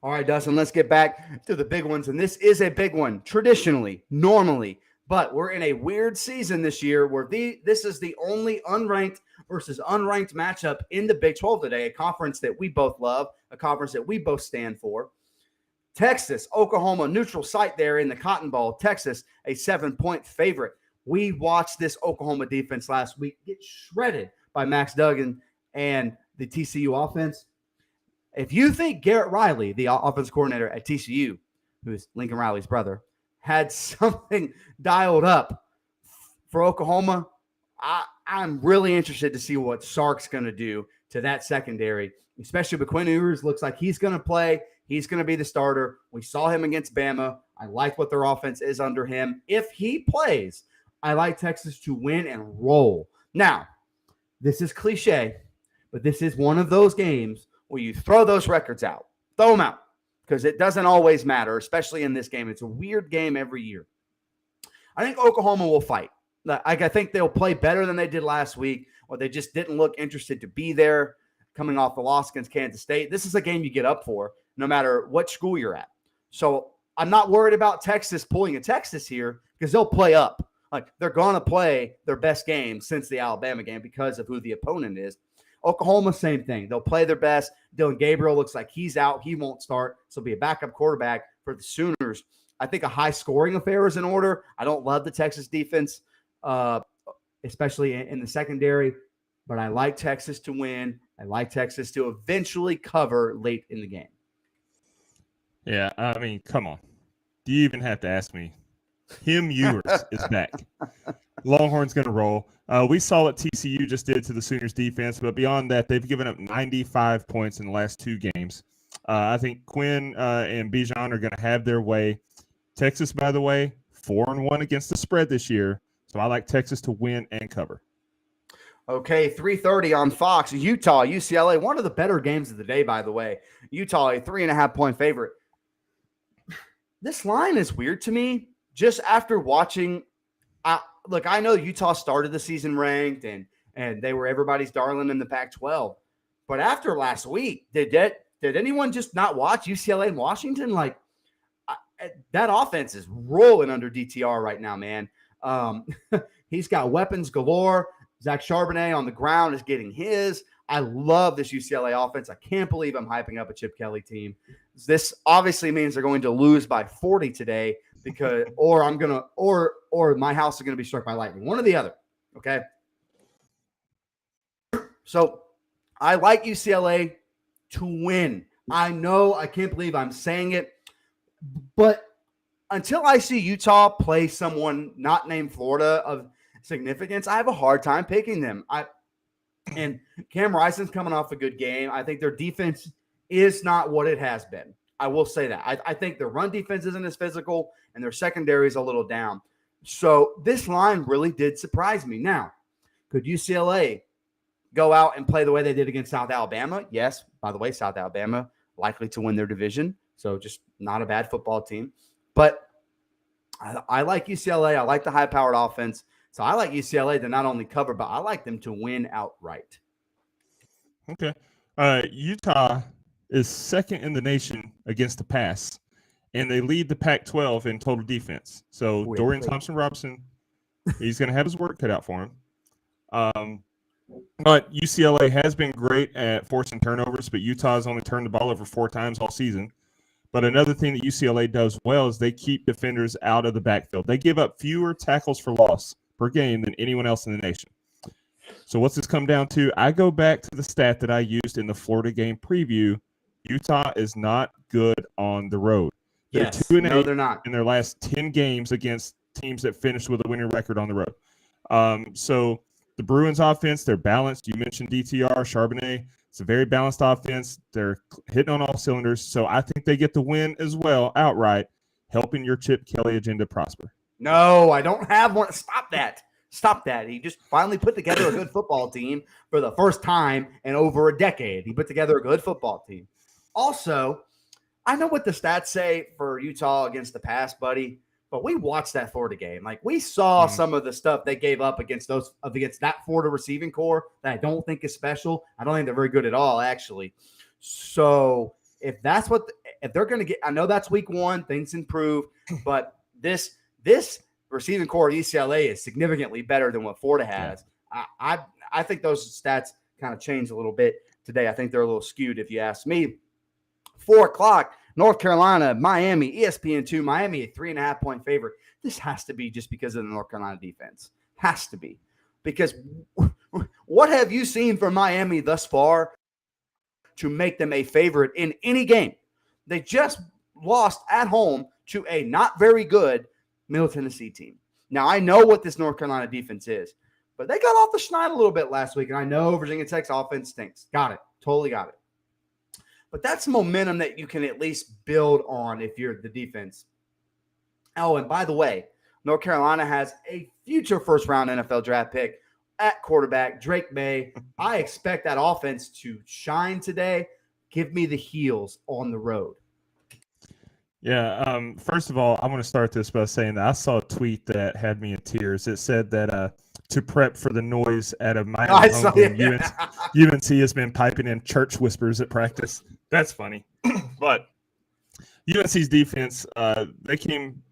[SPEAKER 1] All right, Dustin, let's get back to the big ones. And this is a big one, traditionally, normally. But we're in a weird season this year where this is the only unranked versus unranked matchup in the Big 12 today, a conference that we both love, a conference that we both stand for. Texas, Oklahoma, neutral site there in the Cotton Bowl. Texas, a 7-point favorite. We watched this Oklahoma defense last week get shredded by Max Duggan and the TCU offense. If you think Garrett Riley, the offensive coordinator at TCU, who is Lincoln Riley's brother, had something dialed up for Oklahoma, I'm really interested to see what Sark's going to do to that secondary, especially with Quinn Ewers. Looks like he's going to play. He's going to be the starter. We saw him against Bama. I like what their offense is under him. If he plays, I like Texas to win and roll. Now, this is cliche, but this is one of those games where you throw those records out. Throw them out, because it doesn't always matter, especially in this game. It's a weird game every year. I think Oklahoma will fight. I think they'll play better than they did last week, or they just didn't look interested to be there coming off the loss against Kansas State. This is a game you get up for no matter what school you're at. So I'm not worried about Texas pulling a Texas here, because they'll play up. Like, they're going to play their best game since the Alabama game because of who the opponent is. Oklahoma, same thing. They'll play their best. Dylan Gabriel looks like he's out. He won't start. So he'll be a backup quarterback for the Sooners. I think a high-scoring affair is in order. I don't love the Texas defense, especially in the secondary, but I like Texas to win. I like Texas to eventually cover late in the game.
[SPEAKER 6] Yeah, I mean, come on. Do you even have to ask me? Him Ewers is back. Longhorn's going to roll. We saw what TCU just did to the Sooners defense, but beyond that, they've given up 95 points in the last 2 games. I think Quinn and Bijan are going to have their way. Texas, by the way, 4-1 against the spread this year, so I like Texas to win and cover.
[SPEAKER 1] Okay, 3:30 on Fox. Utah, UCLA, one of the better games of the day, by the way. Utah, a 3.5-point favorite. This line is weird to me. Just after watching, look, I know Utah started the season ranked and they were everybody's darling in the Pac-12. But after last week, did anyone just not watch UCLA and Washington? Like, that offense is rolling under DTR right now, man. He's got weapons galore. Zach Charbonnet on the ground is getting his. I love this UCLA offense. I can't believe I'm hyping up a Chip Kelly team. This obviously means they're going to lose by 40 today or my house is going to be struck by lightning. One or the other. Okay. So I like UCLA to win. I know I can't believe I'm saying it, but until I see Utah play someone not named Florida of significance, I have a hard time picking them. And Cam Rison's coming off a good game. I think their defense is not what it has been. I will say that. I think their run defense isn't as physical, and their secondary is a little down. So this line really did surprise me. Now, could UCLA go out and play the way they did against South Alabama? Yes. By the way, South Alabama likely to win their division, so just not a bad football team. But I like UCLA. I like the high-powered offense. So I like UCLA to not only cover, but I like them to win outright.
[SPEAKER 6] Okay. Utah is second in the nation against the pass, and they lead the Pac-12 in total defense. So Dorian Thompson-Robinson, he's going to have his work cut out for him. But UCLA has been great at forcing turnovers, but Utah has only turned the ball over 4 times all season. But another thing that UCLA does well is they keep defenders out of the backfield. They give up fewer tackles for loss per game than anyone else in the nation. So what's this come down to? I go back to the stat that I used in the Florida game preview. Utah is not good on the road. They're
[SPEAKER 1] Yes.
[SPEAKER 6] 2-8
[SPEAKER 1] they're not.
[SPEAKER 6] in their last 10 games against teams that finished with a winning record on the road. So the Bruins offense, they're balanced. You mentioned DTR, Charbonnet. It's a very balanced offense. They're hitting on all cylinders. So I think they get the win as well outright, helping your Chip Kelly agenda prosper.
[SPEAKER 1] No, I don't have one. Stop that. Stop that. He just finally put together a good football team for the first time in over a decade. He put together a good football team. Also, I know what the stats say for Utah against the pass, buddy, but we watched that Florida game. Like, we saw some of the stuff they gave up against that Florida receiving core that I don't think is special. I don't think they're very good at all, actually. So if that's if they're going to get, I know that's week 1, things improve, but this receiving core of UCLA is significantly better than what Florida has. Yeah. I think those stats kind of changed a little bit today. I think they're a little skewed, if you ask me. 4 o'clock, North Carolina, Miami, ESPN2, Miami, a 3.5-point favorite. This has to be just because of the North Carolina defense. Has to be. Because what have you seen from Miami thus far to make them a favorite in any game? They just lost at home to a not very good Middle Tennessee team. Now, I know what this North Carolina defense is, but they got off the schneid a little bit last week, and I know Virginia Tech's offense stinks. Got it. Totally got it. But that's momentum that you can at least build on if you're the defense. Oh, and by the way, North Carolina has a future first-round NFL draft pick at quarterback, Drake May. I expect that offense to shine today. Give me the Heels on the road.
[SPEAKER 6] Yeah. First of all, I want to start this by saying that I saw a tweet that had me in tears. It said that to prep for the noise at a Miami home game, UNC has been piping in church whispers at practice. That's funny. But UNC's defense, they came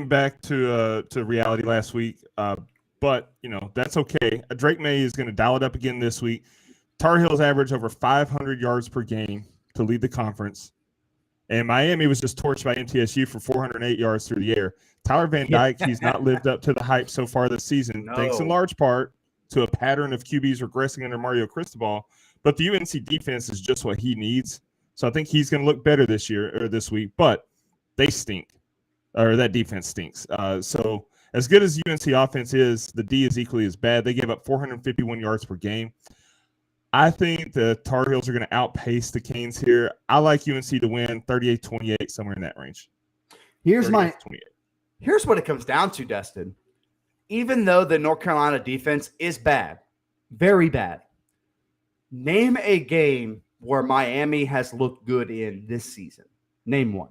[SPEAKER 6] back to reality last week. But that's okay. Drake May is going to dial it up again this week. Tar Heels average over 500 yards per game to lead the conference. And Miami was just torched by MTSU for 408 yards through the air. Tyler Van Dyke, he's not lived up to the hype so far this season, thanks in large part to a pattern of QBs regressing under Mario Cristobal. But the UNC defense is just what he needs. So I think he's going to look better this week. But they stink, or that defense stinks. So as good as UNC offense is, the D is equally as bad. They gave up 451 yards per game. I think the Tar Heels are going to outpace the Canes here. I like UNC to win 38-28, somewhere in that range.
[SPEAKER 1] Here's what it comes down to, Dustin. Even though the North Carolina defense is bad, very bad, name a game where Miami has looked good in this season. Name one.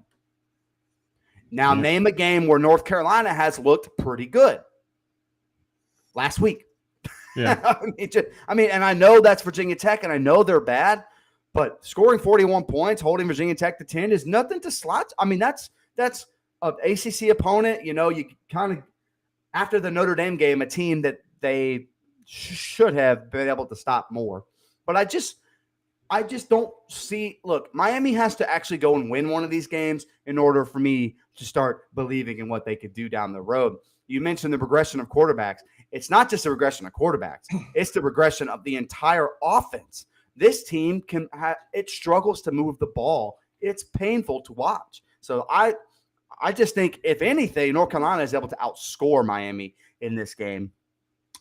[SPEAKER 1] Now, name a game where North Carolina has looked pretty good. Last week.
[SPEAKER 6] Yeah.
[SPEAKER 1] And I know that's Virginia Tech, and I know they're bad, but scoring 41 points, holding Virginia Tech to 10 is nothing to slouch. I mean, that's an ACC opponent. You kind of, after the Notre Dame game, a team that they should have been able to stop more. But I just don't see. Look, Miami has to actually go and win one of these games in order for me to start believing in what they could do down the road. You mentioned the regression of quarterbacks. It's not just a regression of quarterbacks. It's the regression of the entire offense. This team it struggles to move the ball. It's painful to watch. So I just think, if anything, North Carolina is able to outscore Miami in this game.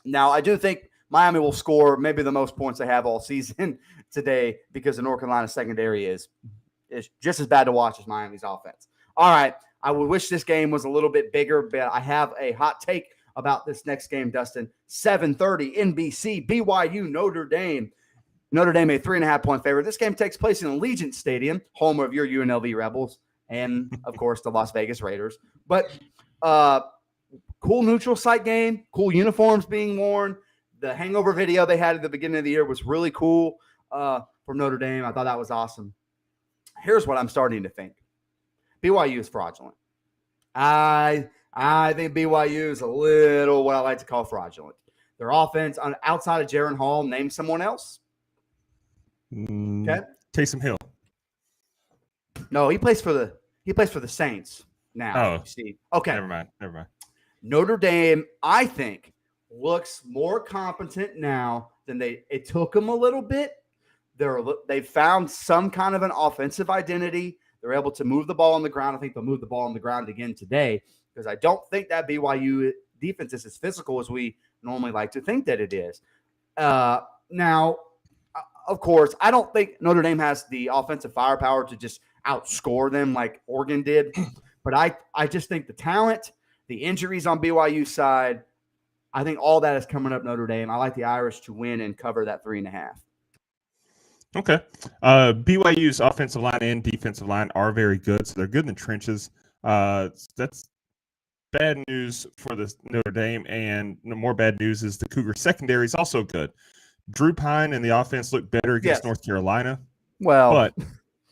[SPEAKER 1] Now, I do think Miami will score maybe the most points they have all season today, because the North Carolina secondary is just as bad to watch as Miami's offense. All right. I would wish this game was a little bit bigger, but I have a hot take about this next game, Dustin. 7:30 NBC, BYU, Notre Dame. Notre Dame a 3.5-point favorite. This game takes place in Allegiant Stadium, home of your UNLV Rebels, and, of course, the Las Vegas Raiders. But cool neutral site game, cool uniforms being worn. The hangover video they had at the beginning of the year was really cool from Notre Dame. I thought that was awesome. Here's what I'm starting to think. BYU is fraudulent. I think BYU is a little what I like to call fraudulent. Their offense, outside of Jaron Hall, name someone else. Okay.
[SPEAKER 6] Taysom Hill.
[SPEAKER 1] No, he plays for the Saints now.
[SPEAKER 6] Oh,
[SPEAKER 1] Steve. Okay.
[SPEAKER 6] Never mind.
[SPEAKER 1] Notre Dame, I think, looks more competent now than it took them a little bit. They've found some kind of an offensive identity. They're able to move the ball on the ground. I think they'll move the ball on the ground again today, because I don't think that BYU defense is as physical as we normally like to think that it is. Now, of course, I don't think Notre Dame has the offensive firepower to just outscore them like Oregon did. But I just think the talent, the injuries on BYU's side, I think all that is coming up Notre Dame. I like the Irish to win and cover that 3.5.
[SPEAKER 6] Okay. BYU's offensive line and defensive line are very good, so they're good in the trenches. That's bad news for the Notre Dame, and more bad news is the Cougar secondary is also good. Drew Pine and the offense looked better against North Carolina.
[SPEAKER 1] Well,
[SPEAKER 6] but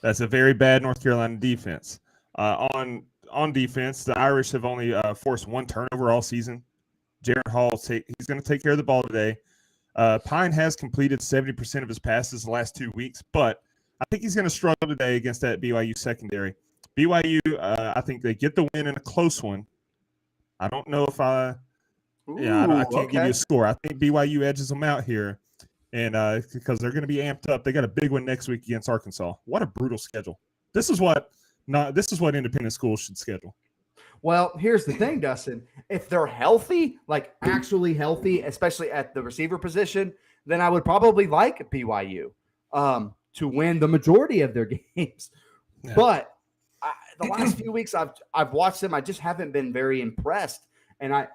[SPEAKER 6] that's a very bad North Carolina defense. On defense, the Irish have only forced one turnover all season. Jaron Hall, he's going to take care of the ball today. Pine has completed 70% of his passes the last 2 weeks, but I think he's going to struggle today against that BYU secondary. BYU, I think they get the win in a close one. I don't know if I can't give you a score. I think BYU edges them out here, and because they're going to be amped up. They got a big one next week against Arkansas. What a brutal schedule. This is what independent schools should schedule.
[SPEAKER 1] Well, here's the thing, Dustin. If they're healthy, like actually healthy, especially at the receiver position, then I would probably like BYU to win the majority of their games. Yeah. But the last few weeks I've watched them, I just haven't been very impressed. And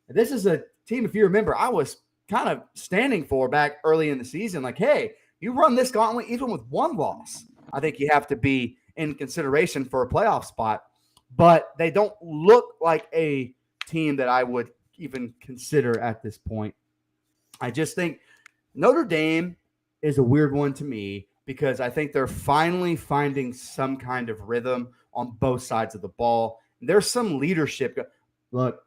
[SPEAKER 1] this is a team, if you remember, I was kind of standing for back early in the season. Like, hey, you run this gauntlet even with one loss, I think you have to be in consideration for a playoff spot. But they don't look like a team that I would even consider at this point. I just think Notre Dame is a weird one to me, because I think they're finally finding some kind of rhythm on both sides of the ball. There's some leadership. Look,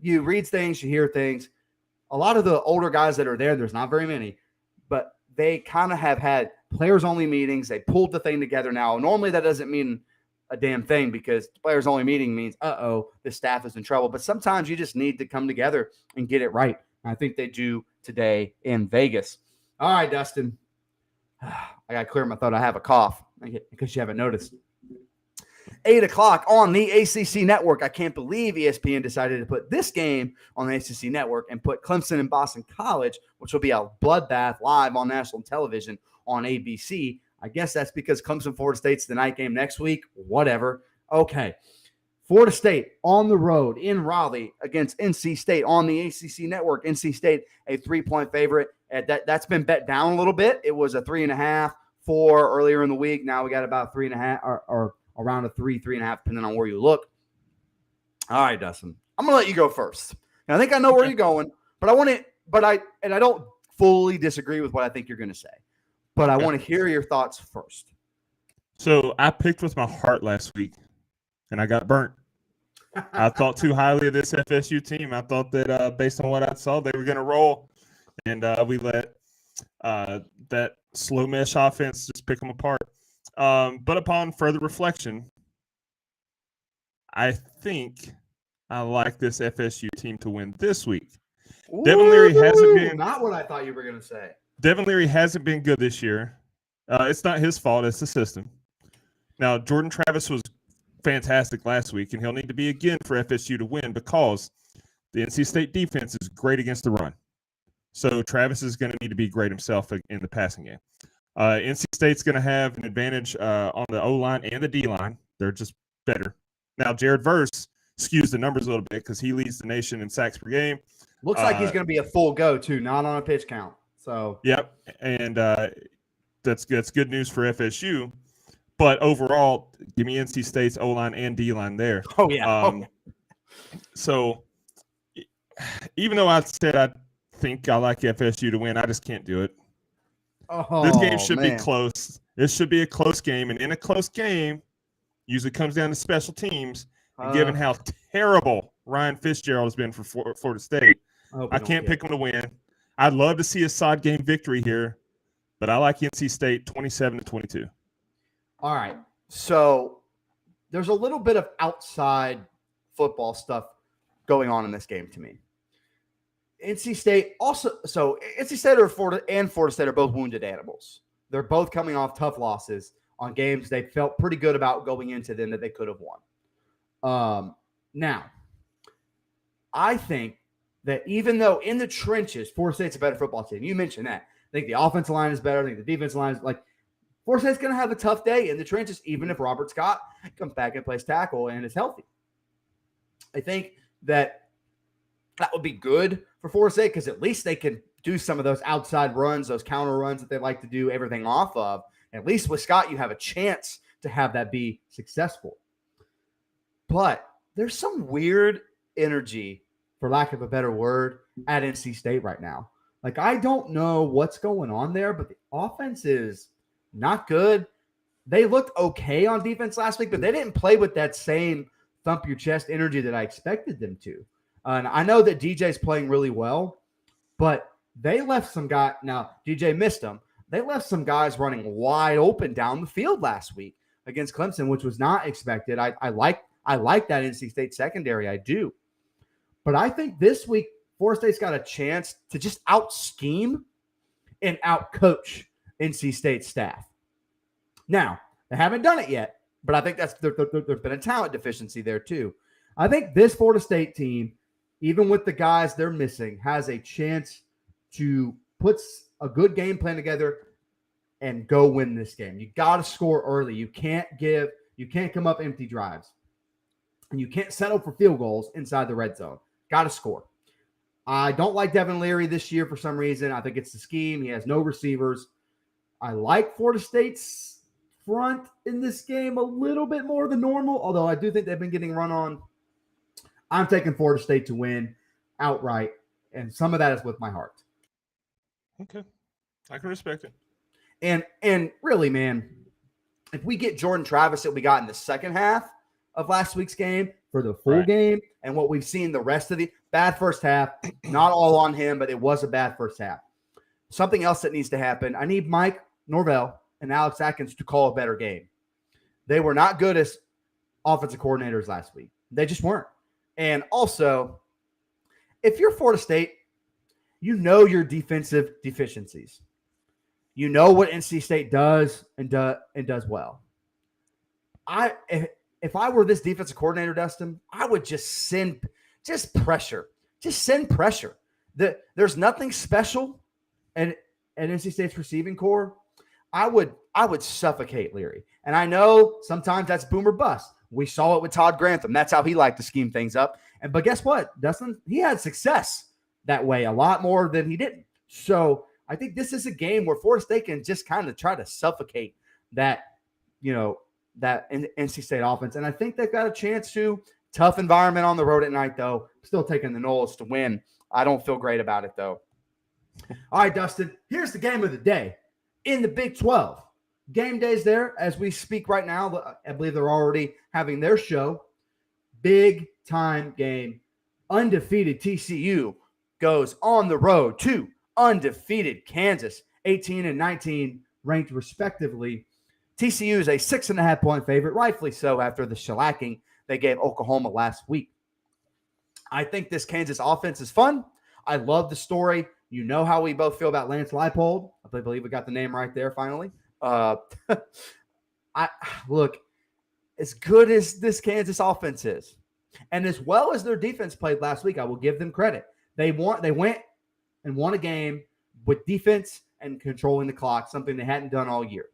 [SPEAKER 1] you read things, you hear things. A lot of the older guys that are there's not very many, but they kind of have had players-only meetings. They pulled the thing together now. Normally that doesn't mean a damn thing, because players only meeting means, the staff is in trouble. But sometimes you just need to come together and get it right. And I think they do today in Vegas. All right, Dustin. I got to clear my throat. I have a cough, because you haven't noticed. 8 o'clock on the ACC network. I can't believe ESPN decided to put this game on the ACC network and put Clemson and Boston College, which will be a bloodbath live on national television on ABC. I guess that's because Clemson Florida State's the night game next week. Whatever. Okay. Florida State on the road in Raleigh against NC State on the ACC network. NC State, a 3-point favorite. That's been bet down a little bit. It was a 3.5, 4 earlier in the week. Now we got about 3.5 or around a 3.5, depending on where you look. All right, Dustin. I'm going to let you go first. And I think I know where you're going, but I don't fully disagree with what I think you're going to say. But I want to hear your thoughts first.
[SPEAKER 6] So I picked with my heart last week, and I got burnt. I thought too highly of this FSU team. I thought that based on what I saw, they were going to roll. and we let that slow mesh offense just pick them apart. But upon further reflection, I think I like this FSU team to win this week. Devin Leary hasn't been
[SPEAKER 1] not what I thought you were going to say.
[SPEAKER 6] Devin Leary hasn't been good this year. It's not his fault. It's the system. Now, Jordan Travis was fantastic last week, and he'll need to be again for FSU to win because the NC State defense is great against the run. So Travis is going to need to be great himself in the passing game. NC State's going to have an advantage on the O-line and the D-line. They're just better. Now, Jared Verse skews the numbers a little bit because he leads the nation in sacks per game.
[SPEAKER 1] Looks like he's going to be a full go, too, not on a pitch count. So
[SPEAKER 6] Yep, and that's good news for FSU. But overall, give me NC State's O-line and D-line there.
[SPEAKER 1] Oh, yeah.
[SPEAKER 6] So even though I said I think I like FSU to win, I just can't do it. This game should be close. This should be a close game. And in a close game, usually comes down to special teams. And given how terrible Ryan Fitzgerald has been for Florida State, I can't pick them to win. I'd love to see a side game victory here, but I like NC State 27-22.
[SPEAKER 1] All right. So there's a little bit of outside football stuff going on in this game to me. NC State NC State or Florida State are both wounded animals. They're both coming off tough losses on games they felt pretty good about going into them that they could have won. Now, I think that even though in the trenches, Florida State's a better football team. You mentioned that. I think the offensive line is better. I think the defensive line is Florida State's going to have a tough day in the trenches, even if Robert Scott comes back and plays tackle and is healthy. I think that would be good for Florida State because at least they can do some of those outside runs, those counter runs that they like to do everything off of. At least with Scott, you have a chance to have that be successful. But there's some weird energy, for lack of a better word, at NC State right now. I don't know what's going on there, but the offense is not good. They looked okay on defense last week, but they didn't play with that same thump your chest energy that I expected them to. And I know that DJ's playing really well, but they left some guy. Now, DJ missed them. They left some guys running wide open down the field last week against Clemson, which was not expected. I like that NC State secondary. I do. But I think this week, Florida State's got a chance to just out-scheme and out-coach NC State staff. Now, they haven't done it yet, but I think there's been a talent deficiency there too. I think this Florida State team, even with the guys they're missing, has a chance to put a good game plan together and go win this game. You got to score early. You can't come up empty drives. And you can't settle for field goals inside the red zone. Got to score. I don't like Devin Leary this year for some reason. I think it's the scheme. He has no receivers. I like Florida State's front in this game a little bit more than normal, although I do think they've been getting run on. I'm taking Florida State to win outright, and some of that is with my heart.
[SPEAKER 6] Okay. I can respect it.
[SPEAKER 1] And really, man, if we get Jordan Travis that we got in the second half of last week's game for the full game and what we've seen the rest of the bad first half, not all on him, but it was a bad first half. Something else that needs to happen. I need Mike Norvell and Alex Atkins to call a better game. They were not good as offensive coordinators last week. They just weren't. And also, if you're Florida State, you know your defensive deficiencies. You know what NC State does and does well. If I were this defensive coordinator, Dustin, I would just send pressure. Just send pressure. There's nothing special at NC State's receiving core. I would suffocate Leary. And I know sometimes that's boom or bust. We saw it with Todd Grantham. That's how he liked to scheme things up. But guess what, Dustin? He had success that way a lot more than he didn't. So I think this is a game where Florida State can just kind of try to suffocate that NC State offense. And I think they've got a chance to. Tough environment on the road at night, though. Still taking the Noles to win. I don't feel great about it, though. All right, Dustin, here's the game of the day in the Big 12. Game day's there as we speak right now. I believe they're already having their show. Big time game. Undefeated TCU goes on the road to undefeated Kansas, 18 and 19 ranked respectively. TCU is a 6.5-point favorite, rightfully so, after the shellacking they gave Oklahoma last week. I think this Kansas offense is fun. I love the story. You know how we both feel about Lance Leipold. I believe we got the name right there finally. Look, as good as this Kansas offense is, and as well as their defense played last week, I will give them credit. They went and won a game with defense and controlling the clock, something they hadn't done all year.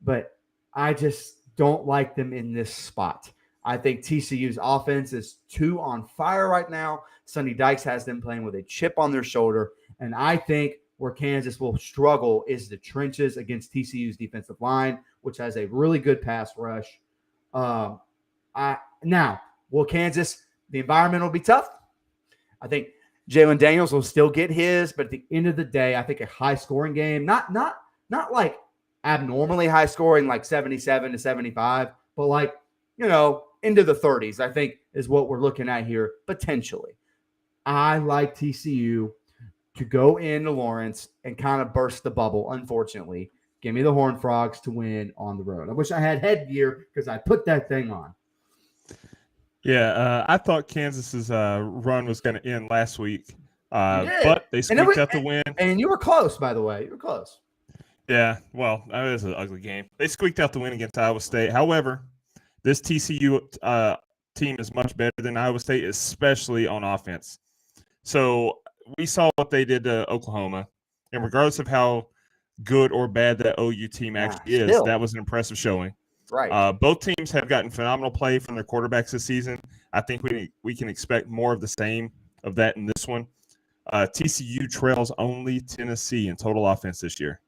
[SPEAKER 1] But I just don't like them in this spot. I think TCU's offense is too on fire right now. Sonny Dykes has them playing with a chip on their shoulder. And I think where Kansas will struggle is the trenches against TCU's defensive line, which has a really good pass rush. Now, will Kansas, the environment will be tough. I think Jalen Daniels will still get his, but at the end of the day, I think a high-scoring game, not like abnormally high scoring, like 77 to 75, but like, into the 30s, I think is what we're looking at here, potentially. I like TCU to go into Lawrence and kind of burst the bubble, unfortunately. Give me the Horned Frogs to win on the road. I wish I had headgear because I put that thing on.
[SPEAKER 6] Yeah, I thought Kansas's run was going to end last week, but they squeaked out the win.
[SPEAKER 1] And you were close, by the way. You were close.
[SPEAKER 6] Yeah, well, it was an ugly game. They squeaked out the win against Iowa State. However, this TCU team is much better than Iowa State, especially on offense. So we saw what they did to Oklahoma, and regardless of how good or bad that OU team actually is, that was an impressive showing.
[SPEAKER 1] Right.
[SPEAKER 6] Both teams have gotten phenomenal play from their quarterbacks this season. I think we can expect more of the same of that in this one. TCU trails only Tennessee in total offense this year.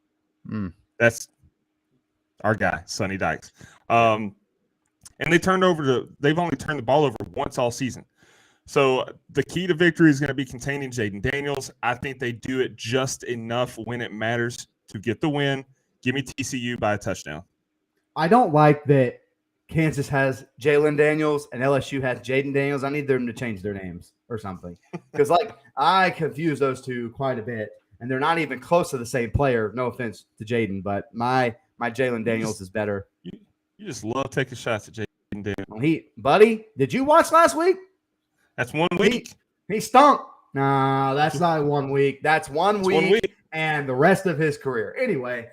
[SPEAKER 6] That's our guy, Sonny Dykes. And they've only turned the ball over once all season. So the key to victory is going to be containing Jaden Daniels. I think they do it just enough when it matters to get the win. Give me TCU by a touchdown.
[SPEAKER 1] I don't like that Kansas has Jalen Daniels and LSU has Jaden Daniels. I need them to change their names or something. Because, I confuse those two quite a bit. And they're not even close to the same player. No offense to Jaden, but my Jalen Daniels is better.
[SPEAKER 6] You just love taking shots at Jaden Daniels.
[SPEAKER 1] Buddy, did you watch last week?
[SPEAKER 6] That's 1 week.
[SPEAKER 1] He stunk. No, that's not 1 week. That's 1 week.
[SPEAKER 6] 1 week.
[SPEAKER 1] And the rest of his career. Anyway.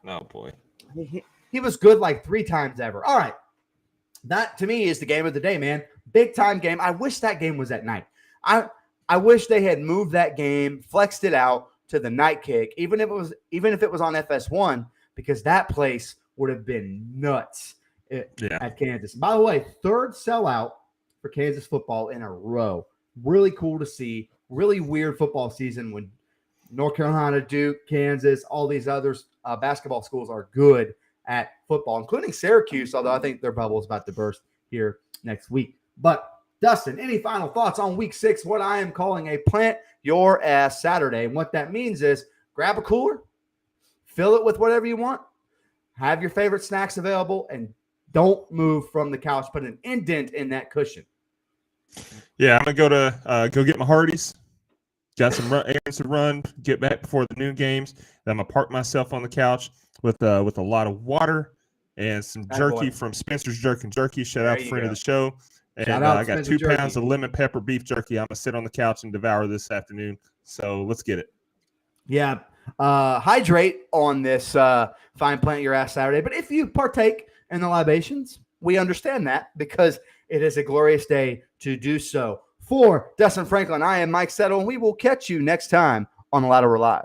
[SPEAKER 6] Oh, boy.
[SPEAKER 1] He was good like 3 times ever. All right. That, to me, is the game of the day, man. Big-time game. I wish that game was at night. I wish they had moved that game, flexed it out to the night kick, even if it was on FS1, because that place would have been nuts at Kansas. By the way, 3rd sellout for Kansas football in a row. Really cool to see. Really weird football season when North Carolina, Duke, Kansas, all these others basketball schools are good at football, including Syracuse, although I think their bubble is about to burst here next week. But Dustin, any final thoughts on week 6, what I am calling a plant your ass Saturday? And what that means is grab a cooler, fill it with whatever you want, have your favorite snacks available, and don't move from the couch. Put an indent in that cushion.
[SPEAKER 6] Yeah, I'm going to go get my Hardee's. Got some errands to run, get back before the noon games. Then I'm going to park myself on the couch with a lot of water and some jerky from Spencer's Jerky. Shout out to friend of the show. And I got 2 pounds of lemon pepper beef jerky. I'm going to sit on the couch and devour this afternoon. So let's get it.
[SPEAKER 1] Yeah. Hydrate on this Fine Plant Your Ass Saturday. But if you partake in the libations, we understand that because it is a glorious day to do so. For Dustin Franklin, I am Mike Settle, and we will catch you next time on The Lateral Live.